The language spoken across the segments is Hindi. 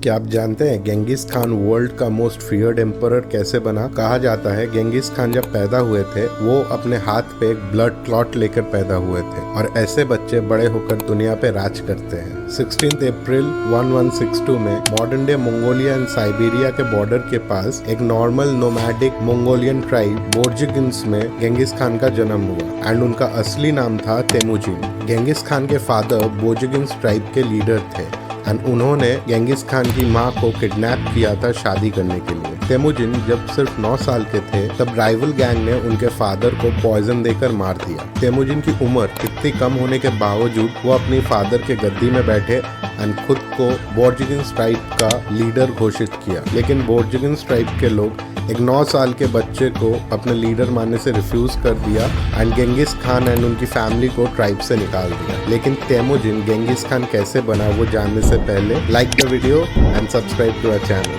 क्या आप जानते हैं गेंगिस खान वर्ल्ड का मोस्ट फियर्ड एम्परर कैसे बना? कहा जाता है गेंगिस खान जब पैदा हुए थे वो अपने हाथ पे एक ब्लड क्लॉट लेकर पैदा हुए थे और ऐसे बच्चे बड़े होकर दुनिया पे राज करते हैं। 16 अप्रैल 1162 में modern day Mongolia and Siberia के बॉर्डर के पास एक नॉर्मल नोमैडिक मंगोलियन ट्राइब बोर्जिगिन्स में गेंगिस खान का जन्म हुआ एंड उनका असली नाम था तेमुजिन। गेंगिस खान के फादर बोर्जिगिन्स ट्राइब के लीडर थे एंड उन्होंने गेंगिस खान की मां को किडनैप किया था शादी करने के लिए। तेमुजिन जब सिर्फ 9 साल के थे तब राइवल गैंग ने उनके फादर को पॉइजन देकर मार दिया। तेमुजिन की उम्र इतनी कम होने के बावजूद वो अपनी फादर के गद्दी में बैठे एंड खुद को बोर्जिगिन्स ट्राइब का लीडर घोषित किया। लेकिन बोर्जिगिन्स ट्राइब के लोग एक 9 साल के बच्चे को अपने लीडर मानने से रिफ्यूज कर दिया एंड गेंगिस खान एंड उनकी फैमिली को ट्राइब से निकाल दिया। लेकिन तेमुजिन गेंगिस खान कैसे बना वो जानने से पहले like the video and subscribe to our channel.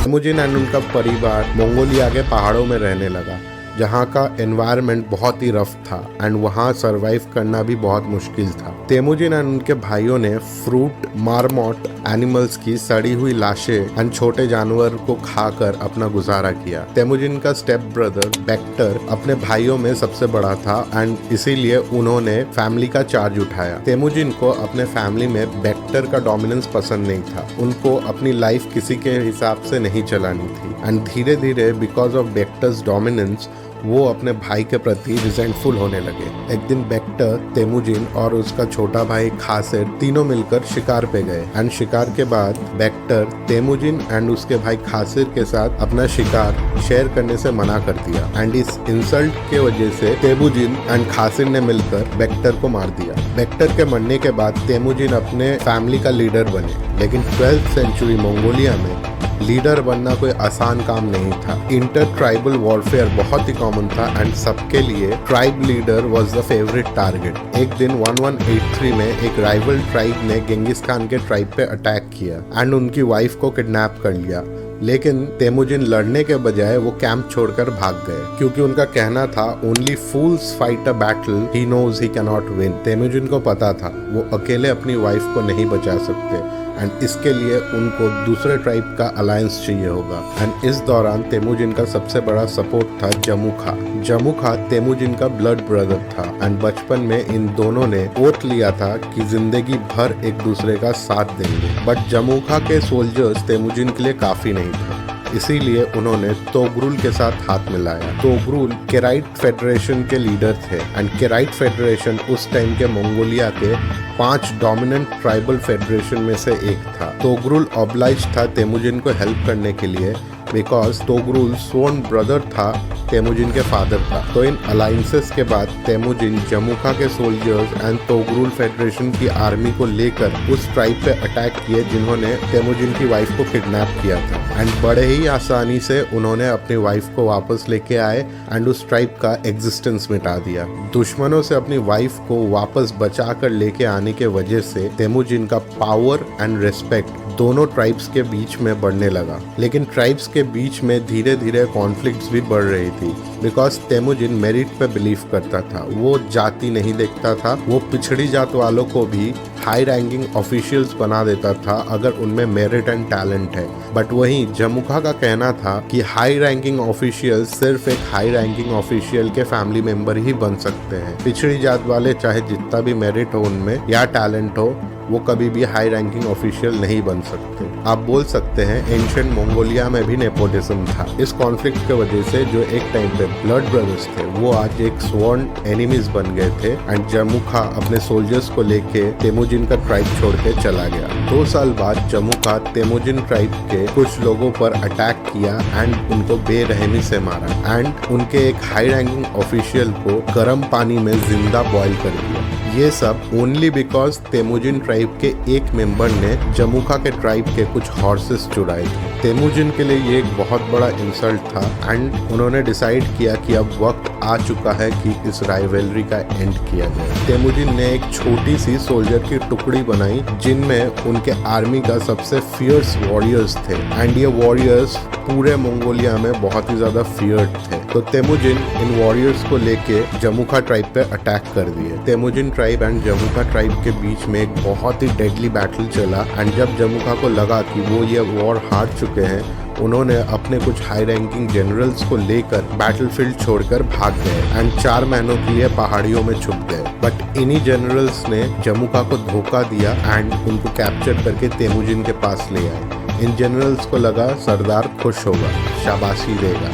Temujin and उनका परिवार मंगोलिया के पहाड़ों में रहने लगा जहाँ का एनवायरनमेंट बहुत ही रफ था एंड वहाँ सरवाइव करना भी बहुत मुश्किल था। तेमुजिन एंड उनके भाइयों ने फ्रूट, मार्मोट एनिमल्स की सड़ी हुई लाशें एंड छोटे जानवर को खाकर अपना गुजारा किया। तेमुजिन का स्टेप ब्रदर बेक्टर अपने भाइयों में सबसे बड़ा था एंड इसीलिए उन्होंने फैमिली का चार्ज उठाया। तेमुजिन को अपने फैमिली में बेक्टर का डोमिनेंस पसंद नहीं था। उनको अपनी लाइफ किसी के हिसाब से नहीं चलानी थी एंड धीरे धीरे बिकॉज ऑफ बेक्टर्स डोमिनेंस वो अपने भाई के प्रति रिजेंटफुल होने लगे। एक दिन बेक्टर, तेमुजिन और उसका छोटा भाई खासिर तीनों मिलकर शिकार पे गए एंड शिकार के बाद बेक्टर तेमुजिन एंड उसके भाई खासिर के साथ अपना शिकार शेयर करने से मना कर दिया एंड इस इंसल्ट के वजह से तेमुजिन एंड खासिर ने मिलकर बेक्टर को मार दिया। बेक्टर के मरने के बाद तेमुजिन अपने फैमिली का लीडर बने। लेकिन 12th सेंचुरी मंगोलिया में लीडर बनना कोई आसान काम नहीं था। इंटर ट्राइबल वॉरफेयर बहुत ही कॉमन था एंड सबके लिए tribe leader was the favourite target. एक दिन 1183 में एक राइवल ट्राइब ने गेंगिस खान के ट्राइब पे अटैक किया एंड उनकी वाइफ को किडनैप कर लिया। लेकिन तेमुजिन लड़ने के बजाय वो कैंप छोड़कर भाग गए क्योंकि उनका कहना था only fools fight a battle he knows he can not win. Temujin को पता था वो अकेले अपनी वाइफ को नहीं बचा सकते एंड इसके लिए उनको दूसरे ट्राइब का अलायंस चाहिए होगा एंड इस दौरान तेमुजिन का सबसे बड़ा सपोर्ट था जमुखा। जमुखा तेमुजिन का ब्लड ब्रदर था एंड बचपन में इन दोनों ने ओथ लिया था कि जिंदगी भर एक दूसरे का साथ देंगे। बट जमुखा के सोल्जर्स तेमुजिन के लिए काफी नहीं थे, इसीलिए उन्होंने तोगरुल के साथ हाथ मिलाया। तोगरुल केराइट फेडरेशन के लीडर थे एंड केराइट फेडरेशन उस टाइम के मंगोलिया के 5 डोमिनेंट ट्राइबल फेडरेशन में से एक था। तोगरुल ऑब्लाइज था तेमुजिन को हेल्प करने के लिए बिकॉज तोगरुल स्वर्ण ब्रदर था तेमुजिन के फादर का। तो इन अलायंसेस के बाद तेमुजिन जमुखा के सोल्जर्स एंड तोगरुल फेडरेशन की आर्मी को लेकर उस ट्राइब पे अटैक किए जिन्होंने तेमुजिन की वाइफ को किडनैप किया था एंड बड़े ही आसानी से उन्होंने अपनी वाइफ को वापस लेके आए एंड उस ट्राइब का एग्जिस्टेंस मिटा दिया। दुश्मनों से अपनी वाइफ को वापस बचा कर लेके आने के वजह से तेमुजिन का पावर एंड रेस्पेक्ट दोनों ट्राइब्स के बीच में बढ़ने लगा। लेकिन ट्राइब्स के बीच में धीरे धीरे कॉन्फ्लिक्ट्स भी बढ़ रही थी बिकॉज तेमुजिन मेरिट पे बिलीव करता था। वो जाति नहीं देखता था, वो पिछड़ी जात वालों को भी हाई रैंकिंग ऑफिशियल्स बना देता था अगर उनमें मेरिट एंड टैलेंट है। बट वहीं जमुखा का कहना था कि हाई रैंकिंग ऑफिशियल सिर्फ एक हाई रैंकिंग ऑफिशियल के फैमिली मेंबर ही बन सकते हैं। पिछड़ी जात वाले चाहे जितना भी मेरिट हो उनमें या टैलेंट हो वो कभी भी हाई रैंकिंग ऑफिशियल नहीं बन सकते। आप बोल सकते हैं एंशिएंट मंगोलिया में भी नेपोटिज्म था। इस कॉन्फ्लिक्ट के वजह से जो एक टाइम पे ब्लड ब्रदर्स थे वो आज एक स्वर्ण एनिमीज बन गए थे एंड जमुखा अपने सोल्जर्स को लेके तेमुजिन का ट्राइब छोड़ के चला गया। 2 साल बाद जमुखा तेमुजिन ट्राइब के कुछ लोगों पर अटैक किया एंड उनको बेरहमी से मारा एंड उनके एक हाई रैंकिंग ऑफिशियल को गर्म पानी में जिंदा बॉयल कर दिया। ये सब ओनली बिकॉज तेमुजिन ट्राइब के एक मेंबर ने जमुखा के ट्राइब के कुछ हॉर्सेस चुराए थे। तेमुजिन के लिए ये एक बहुत बड़ा इंसल्ट था एंड उन्होंने डिसाइड किया कि अब वक्त आ चुका है कि इस राइवलरी का एंड किया जाए। तेमुजिन ने एक छोटी सी सोल्जर की टुकड़ी बनाई जिनमें उनके आर्मी का सबसे फियर्स वॉरियर्स थे एंड ये वॉरियर्स पूरे मंगोलिया में बहुत ही ज्यादा फियर्ड थे। तो तेमुजिन इन वॉरियर्स को लेके जमुखा ट्राइब पे अटैक कर दिए। तेमुजिन ट्राइब एंड जमुखा ट्राइब के बीच में एक बहुत ही डेडली बैटल चला एंड जब जमुखा को लगा कि वो ये वॉर हार चुके हैं, उन्होंने अपने कुछ हाई रैंकिंग जनरल्स को लेकर बैटलफील्ड छोड़कर भाग गए एंड 4 महीनों के लिए पहाड़ियों में छुप गए। बट इन्हीं जनरल्स ने जमुखा को धोखा दिया एंड उनको कैप्चर करके तेमुजिन के पास ले आए। इन जनरल्स को लगा सरदार खुश होगा, शाबाशी देगा,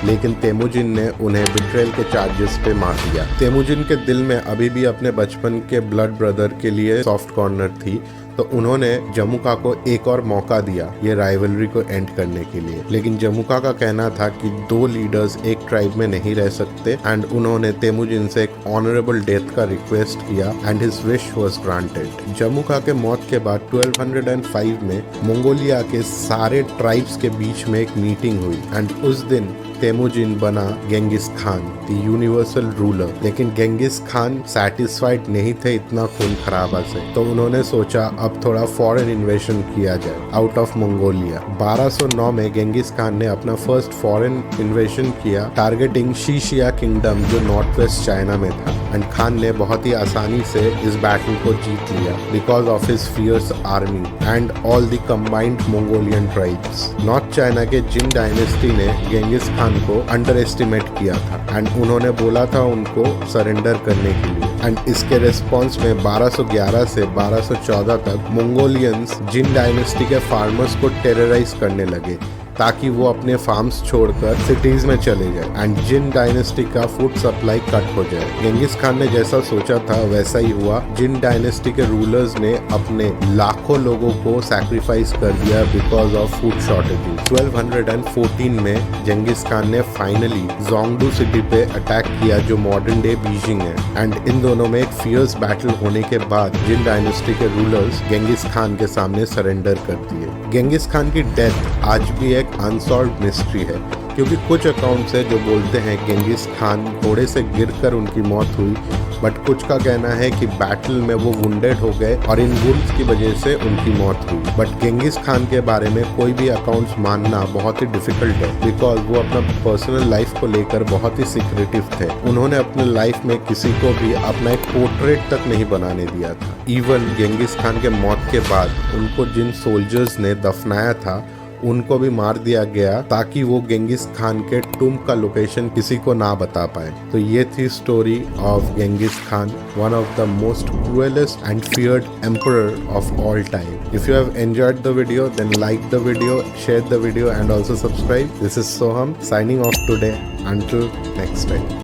लेकिन तेमुजिन ने उन्हें बिट्रेल के चार्जेस पे मार दिया। तेमुजिन के दिल में अभी भी अपने बचपन के ब्लड ब्रदर के लिए सॉफ्ट कॉर्नर थी, तो उन्होंने जमुखा को एक और मौका दिया ये राइवलरी को एंड करने के लिए। लेकिन जमुखा का कहना था कि 2 लीडर्स एक ट्राइब में नहीं रह सकते एंड उन्होंने तेमुजिन से एक ऑनरेबल डेथ का रिक्वेस्ट किया and his wish was granted. Jamukha के मौत के बाद 1205 में मंगोलिया के सारे ट्राइब्स के बीच में एक मीटिंग हुई एंड उस दिन तेमुजिन बना Genghis Khan, the universal ruler. लेकिन गेंगिस खान सैटिस्फाइड नहीं थे इतना खून खराबा से, तो उन्होंने सोचा अब थोड़ा फॉरेन इन्वेशन किया जाए आउट ऑफ मंगोलिया। 1209 में गेंगिस खान ने अपना फर्स्ट फॉरेन इन्वेशन किया टारगेटिंग शीशिया किंगडम जो नॉर्थ वेस्ट चाइना में था एंड खान ने बहुत ही आसानी से इस बैटल को जीत लिया because of his fierce army and all the combined Mongolian tribes. North China के जिन डायनेस्टी ने गेंगिस खान को अंडर एस्टिमेट किया था एंड उन्होंने बोला था उनको सरेंडर करने के लिए एंड इसके रिस्पॉन्स में 1211 से 1214 तक मंगोलियंस जिन डायनेस्टी के फार्मर्स को टेरराइज करने लगे ताकि वो अपने फार्म्स छोड़कर सिटीज में चले जाए एंड जिन डायनेस्टी का फूड सप्लाई कट हो जाए। गेंगिस खान ने जैसा सोचा था वैसा ही हुआ। जिन डायनेस्टी के रूलर्स ने अपने लाखों लोगों को सैक्रिफाइस कर दिया बिकॉज ऑफ फूड शॉर्टेजेस। 1214 में गेंगिस खान ने फाइनली जोंगडू सिटी पे अटैक किया जो मॉडर्न डे बीजिंग है एंड इन दोनों में एक फियर्स बैटल होने के बाद जिन डायनेस्टी के रूलर्स गेंगिस खान के सामने सरेंडर कर दिए। गेंगिस खान की डेथ आज भी एक अनसॉल्व्ड मिस्ट्री है क्योंकि कुछ अकाउंट्स है जो बोलते हैं गेंगिस खान घोड़े से गिरकर उनकी मौत हुई, बट कुछ का कहना है कि बैटल में वो वुंडेड हो गए और इन वुंड्स की वजह से उनकी मौत हुई। बट गेंगिस खान के बारे में कोई भी अकाउंट्स मानना बहुत ही डिफिकल्ट है बिकॉज वो अपना पर्सनल लाइफ को लेकर बहुत ही सिक्रेटिव थे। उन्होंने अपने लाइफ में किसी को भी अपना एक पोर्ट्रेट तक नहीं बनाने दिया था। इवन गेंगिस खान के मौत के बाद उनको जिन सोल्जर्स ने दफनाया था उनको भी मार दिया गया ताकि वो गेंगिस खान के टूम्ब का लोकेशन किसी को ना बता पाए। तो ये थी story of Genghis Khan, one of the most cruelest and feared emperor of all time. If you have enjoyed the video then like the video, share the video and also subscribe. This is Soham signing off today. Until next time.